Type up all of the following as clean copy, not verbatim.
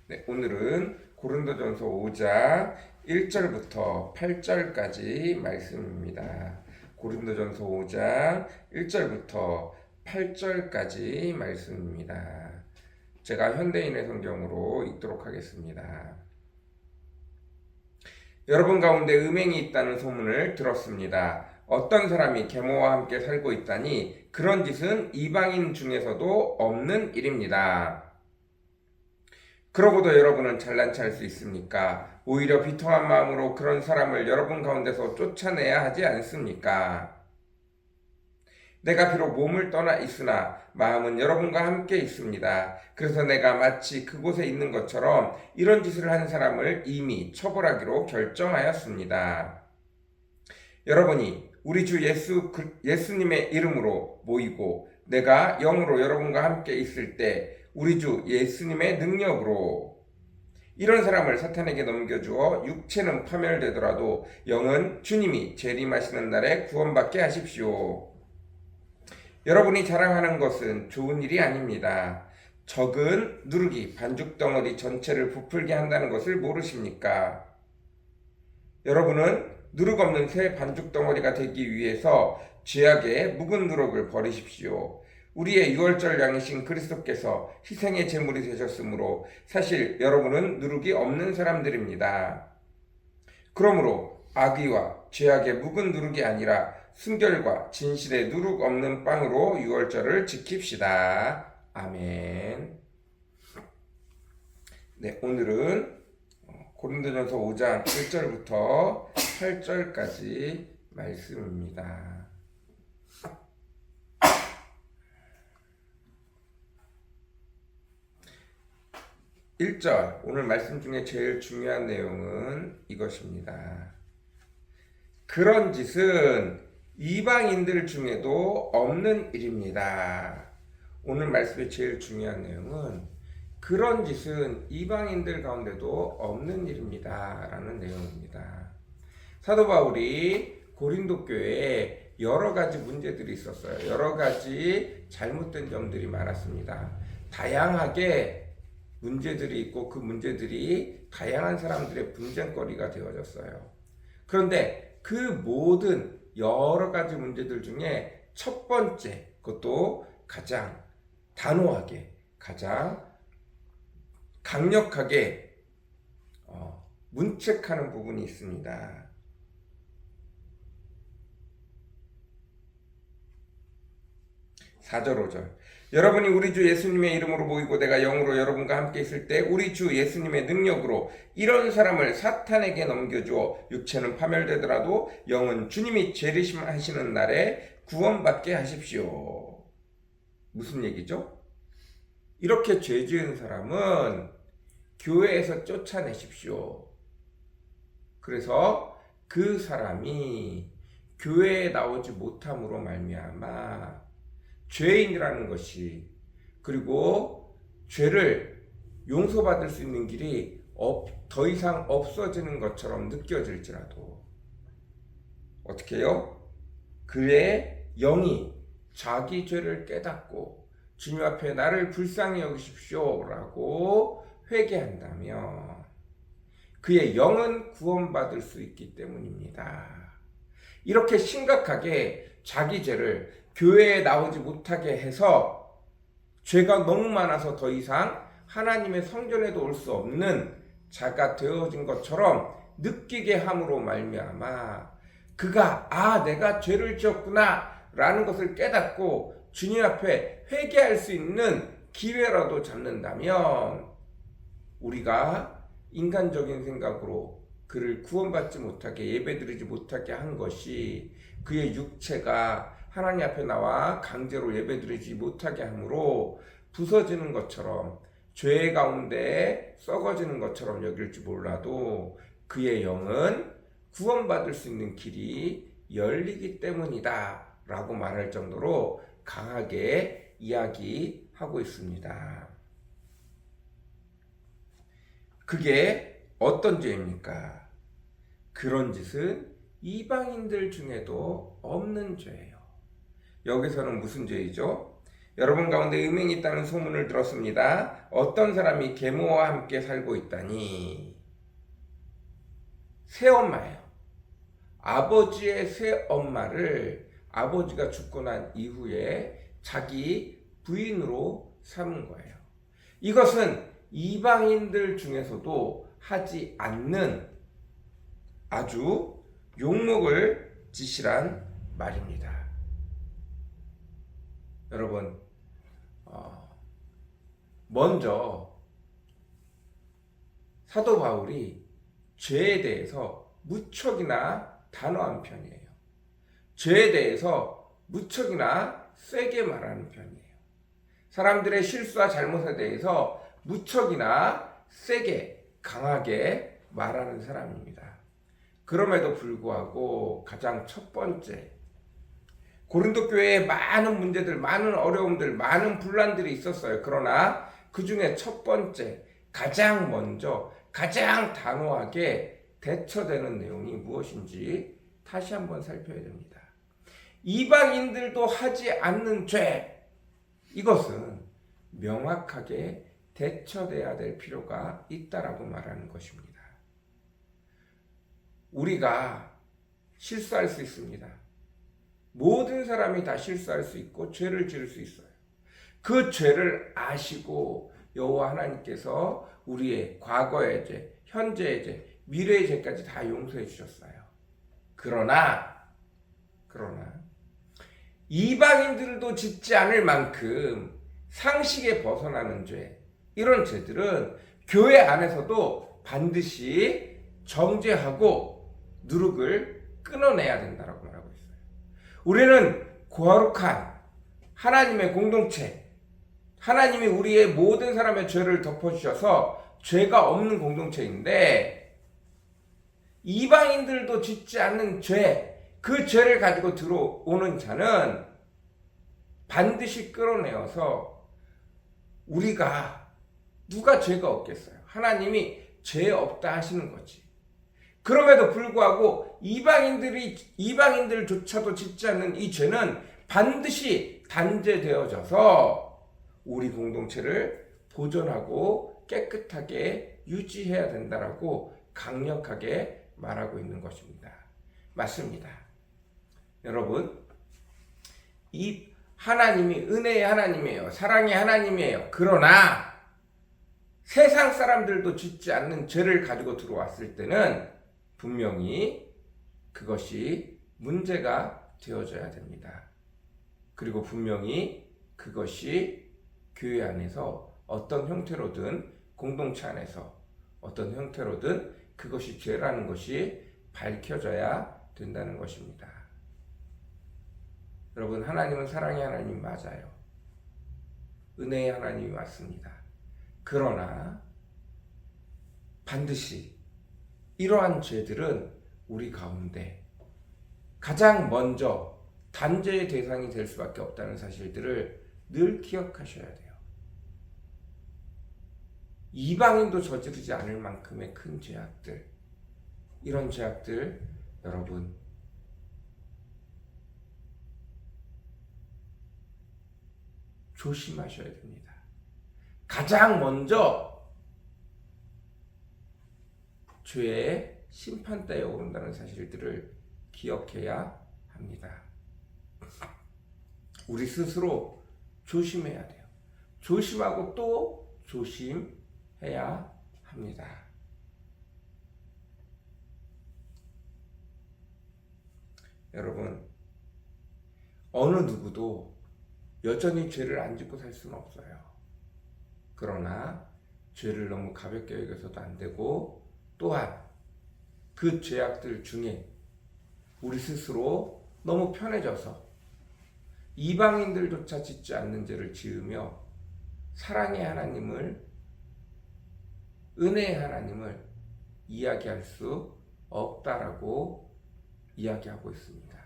네, 오늘은 고린도전서 5장 1절부터 8절까지 말씀입니다. 고린도전서 5장 1절부터 8절까지 말씀입니다. 제가 현대인의 성경으로 읽도록 하겠습니다. 여러분 가운데 음행이 있다는 소문을 들었습니다. 어떤 사람이 계모와 함께 살고 있다니 그런 짓은 이방인 중에서도 없는 일입니다. 그러고도 여러분은 잘난 체 할 수 있습니까? 오히려 비통한 마음으로 그런 사람을 여러분 가운데서 쫓아내야 하지 않습니까? 내가 비록 몸을 떠나 있으나 마음은 여러분과 함께 있습니다. 그래서 내가 마치 그곳에 있는 것처럼 이런 짓을 한 사람을 이미 처벌하기로 결정하였습니다. 여러분이 우리 주 예수님의 이름으로 모이고 내가 영으로 여러분과 함께 있을 때 우리 주 예수님의 능력으로 이런 사람을 사탄에게 넘겨주어 육체는 파멸되더라도 영은 주님이 재림하시는 날에 구원받게 하십시오. 여러분이 자랑하는 것은 좋은 일이 아닙니다. 적은 누룩이 반죽덩어리 전체를 부풀게 한다는 것을 모르십니까? 여러분은 누룩 없는 새 반죽덩어리가 되기 위해서 죄악의 묵은 누룩을 버리십시오. 우리의 유월절 양이신 그리스도께서 희생의 제물이 되셨으므로 사실 여러분은 누룩이 없는 사람들입니다. 그러므로 악의와 죄악의 묵은 누룩이 아니라 순결과 진실의 누룩 없는 빵으로 유월절을 지킵시다. 아멘. 네, 오늘은 고린도전서 5장 1절부터 8절까지 말씀입니다. 1절, 오늘 말씀 중에 제일 중요한 내용은 이것입니다. 그런 짓은 이방인들 중에도 없는 일입니다. 오늘 말씀의 제일 중요한 내용은 그런 짓은 이방인들 가운데도 없는 일입니다. 라는 내용입니다. 사도 바울이 고린도 교회에 여러 가지 문제들이 있었어요. 여러 가지 잘못된 점들이 많았습니다. 다양하게 문제들이 있고 그 문제들이 다양한 사람들의 분쟁거리가 되어졌어요. 그런데 그 모든 여러 가지 문제들 중에 첫 번째, 그것도 가장 단호하게, 가장 강력하게 문책하는 부분이 있습니다. 4절 5절, 여러분이 우리 주 예수님의 이름으로 모이고 내가 영으로 여러분과 함께 있을 때 우리 주 예수님의 능력으로 이런 사람을 사탄에게 넘겨주어 육체는 파멸되더라도 영은 주님이 재림하시는 날에 구원받게 하십시오. 무슨 얘기죠? 이렇게 죄 지은 사람은 교회에서 쫓아내십시오. 그래서 그 사람이 교회에 나오지 못함으로 말미암아 죄인이라는 것이, 그리고 죄를 용서받을 수 있는 길이 더 이상 없어지는 것처럼 느껴질지라도 어떻게 해요? 그의 영이 자기 죄를 깨닫고 주님 앞에 나를 불쌍히 여기십시오 라고 회개한다면 그의 영은 구원받을 수 있기 때문입니다. 이렇게 심각하게 자기 죄를 교회에 나오지 못하게 해서 죄가 너무 많아서 더 이상 하나님의 성전에도 올 수 없는 자가 되어진 것처럼 느끼게 함으로 말미암아 그가 내가 죄를 지었구나 라는 것을 깨닫고 주님 앞에 회개할 수 있는 기회라도 잡는다면 우리가 인간적인 생각으로 그를 구원받지 못하게, 예배드리지 못하게 한 것이 그의 육체가 하나님 앞에 나와 강제로 예배드리지 못하게 함으로 부서지는 것처럼, 죄 가운데 썩어지는 것처럼 여길지 몰라도 그의 영은 구원받을 수 있는 길이 열리기 때문이다 라고 말할 정도로 강하게 이야기하고 있습니다. 그게 어떤 죄입니까? 그런 짓은 이방인들 중에도 없는 죄예요. 여기서는 무슨 죄이죠? 여러분 가운데 음행이 있다는 소문을 들었습니다. 어떤 사람이 계모와 함께 살고 있다니. 새엄마예요. 아버지의 새엄마를 아버지가 죽고 난 이후에 자기 부인으로 삼은 거예요. 이것은 이방인들 중에서도 하지 않는 아주 욕먹을 짓이란 말입니다. 여러분, 먼저 사도 바울이 죄에 대해서 무척이나 단호한 편이에요. 죄에 대해서 무척이나 세게 말하는 편이에요. 사람들의 실수와 잘못에 대해서 무척이나 세게 강하게 말하는 사람입니다. 그럼에도 불구하고 가장 첫 번째, 고린도 교회에 많은 문제들, 많은 어려움들, 많은 분란들이 있었어요. 그러나 그 중에 첫 번째, 가장 먼저, 가장 단호하게 대처되는 내용이 무엇인지 다시 한번 살펴야 됩니다. 이방인들도 하지 않는 죄, 이것은 명확하게 대처돼야 될 필요가 있다라고 말하는 것입니다. 우리가 실수할 수 있습니다. 모든 사람이 다 실수할 수 있고 죄를 지을 수 있어요. 그 죄를 아시고 여호와 하나님께서 우리의 과거의 죄, 현재의 죄, 미래의 죄까지 다 용서해 주셨어요. 그러나 이방인들도 짓지 않을 만큼 상식에 벗어나는 죄, 이런 죄들은 교회 안에서도 반드시 정죄하고 누룩을 끊어내야 된다고 말하고 있어요. 우리는 거룩한 하나님의 공동체, 하나님이 우리의 모든 사람의 죄를 덮어주셔서 죄가 없는 공동체인데, 이방인들도 짓지 않는 죄, 그 죄를 가지고 들어오는 자는 반드시 끌어내어서, 우리가 누가 죄가 없겠어요? 하나님이 죄 없다 하시는 거지. 그럼에도 불구하고 이방인들조차도 짓지 않는 이 죄는 반드시 단죄되어져서 우리 공동체를 보존하고 깨끗하게 유지해야 된다라고 강력하게 말하고 있는 것입니다. 맞습니다. 여러분, 이 하나님이 은혜의 하나님이에요. 사랑의 하나님이에요. 그러나 세상 사람들도 짓지 않는 죄를 가지고 들어왔을 때는 분명히 그것이 문제가 되어져야 됩니다. 그리고 분명히 그것이 교회 안에서 어떤 형태로든, 공동체 안에서 어떤 형태로든 그것이 죄라는 것이 밝혀져야 된다는 것입니다. 여러분, 하나님은 사랑의 하나님 맞아요. 은혜의 하나님이 맞습니다. 그러나 반드시 이러한 죄들은 우리 가운데 가장 먼저 단죄의 대상이 될 수밖에 없다는 사실들을 늘 기억하셔야 돼요. 이방인도 저지르지 않을 만큼의 큰 죄악들, 이런 죄악들 여러분 조심하셔야 됩니다. 가장 먼저 죄의 심판대에 오른다는 사실들을 기억해야 합니다. 우리 스스로 조심해야 돼요. 조심하고 또 조심해야 합니다. 여러분, 어느 누구도 여전히 죄를 안 짓고 살 수는 없어요. 그러나 죄를 너무 가볍게 여겨서도 안 되고, 또한 그 죄악들 중에 우리 스스로 너무 편해져서 이방인들조차 짓지 않는 죄를 지으며 사랑의 하나님을, 은혜의 하나님을 이야기할 수 없다라고 이야기하고 있습니다.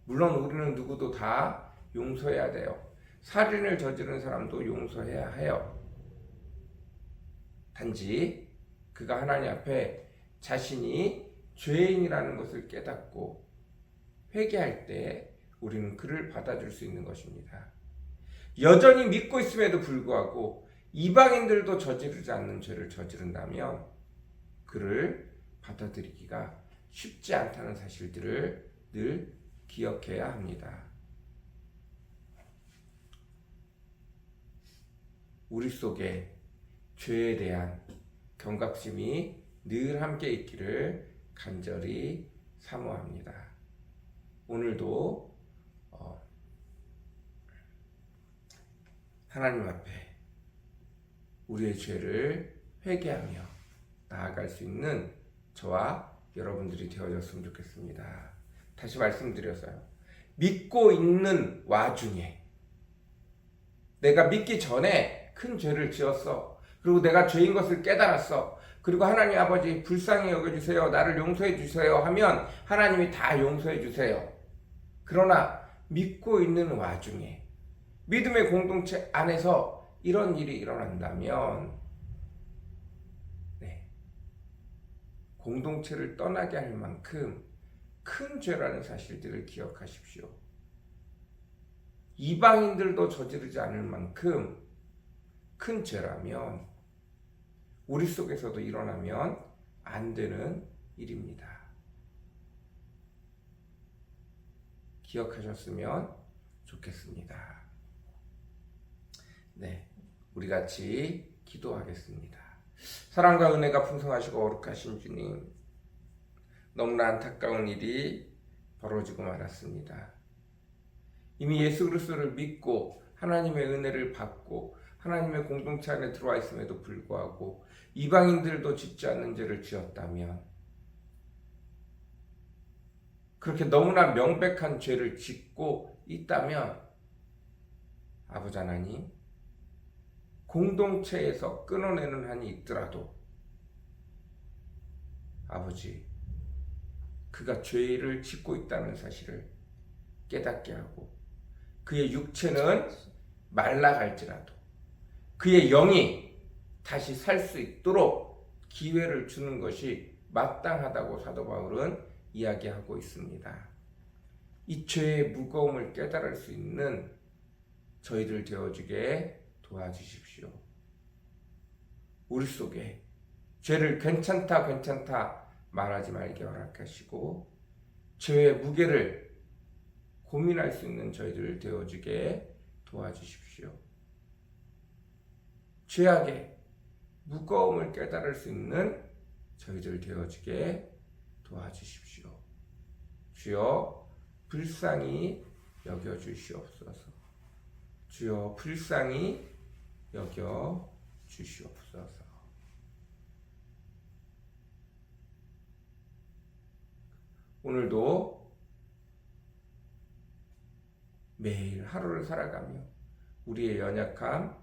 물론 우리는 누구도 다 용서해야 돼요. 살인을 저지른 사람도 용서해야 해요. 단지 그가 하나님 앞에 자신이 죄인이라는 것을 깨닫고 회개할 때 우리는 그를 받아줄 수 있는 것입니다. 여전히 믿고 있음에도 불구하고 이방인들도 저지르지 않는 죄를 저지른다면 그를 받아들이기가 쉽지 않다는 사실들을 늘 기억해야 합니다. 우리 속에 죄에 대한 경각심이 늘 함께 있기를 간절히 사모합니다. 오늘도 하나님 앞에 우리의 죄를 회개하며 나아갈 수 있는 저와 여러분들이 되어졌으면 좋겠습니다. 다시 말씀드려서요. 믿고 있는 와중에 내가 믿기 전에 큰 죄를 지었어. 그리고 내가 죄인 것을 깨달았어. 그리고 하나님 아버지 불쌍히 여겨주세요. 나를 용서해 주세요 하면 하나님이 다 용서해 주세요. 그러나 믿고 있는 와중에 믿음의 공동체 안에서 이런 일이 일어난다면 공동체를 떠나게 할 만큼 큰 죄라는 사실들을 기억하십시오. 이방인들도 저지르지 않을 만큼 큰 죄라면 우리 속에서도 일어나면 안 되는 일입니다. 기억하셨으면 좋겠습니다. 우리 같이 기도하겠습니다. 사랑과 은혜가 풍성하시고 거룩하신 주님, 너무나 안타까운 일이 벌어지고 말았습니다. 이미 예수 그리스도를 믿고 하나님의 은혜를 받고 하나님의 공동체 안에 들어와 있음에도 불구하고 이방인들도 짓지 않는 죄를 지었다면, 그렇게 너무나 명백한 죄를 짓고 있다면 아버지 하나님, 공동체에서 끊어내는 한이 있더라도 아버지, 그가 죄를 짓고 있다는 사실을 깨닫게 하고 그의 육체는 말라갈지라도 그의 영이 다시 살 수 있도록 기회를 주는 것이 마땅하다고 사도 바울은 이야기하고 있습니다. 이 죄의 무거움을 깨달을 수 있는 저희들 되어주게 도와주십시오. 우리 속에 죄를 괜찮다 말하지 말게 허락하시고 죄의 무게를 고민할 수 있는 저희들 되어주게 도와주십시오. 죄악의 무거움을 깨달을 수 있는 저희들 되어주게 도와주십시오. 주여 불쌍히 여겨주시옵소서. 주여 불쌍히 여겨주시옵소서. 오늘도 매일 하루를 살아가며 우리의 연약함,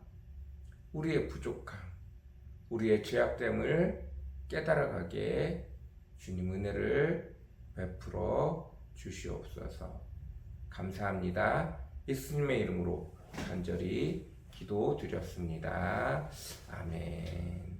우리의 부족함, 우리의 죄악됨을 깨달아가게 주님 은혜를 베풀어 주시옵소서. 감사합니다. 예수님의 이름으로 간절히 기도드렸습니다. 아멘.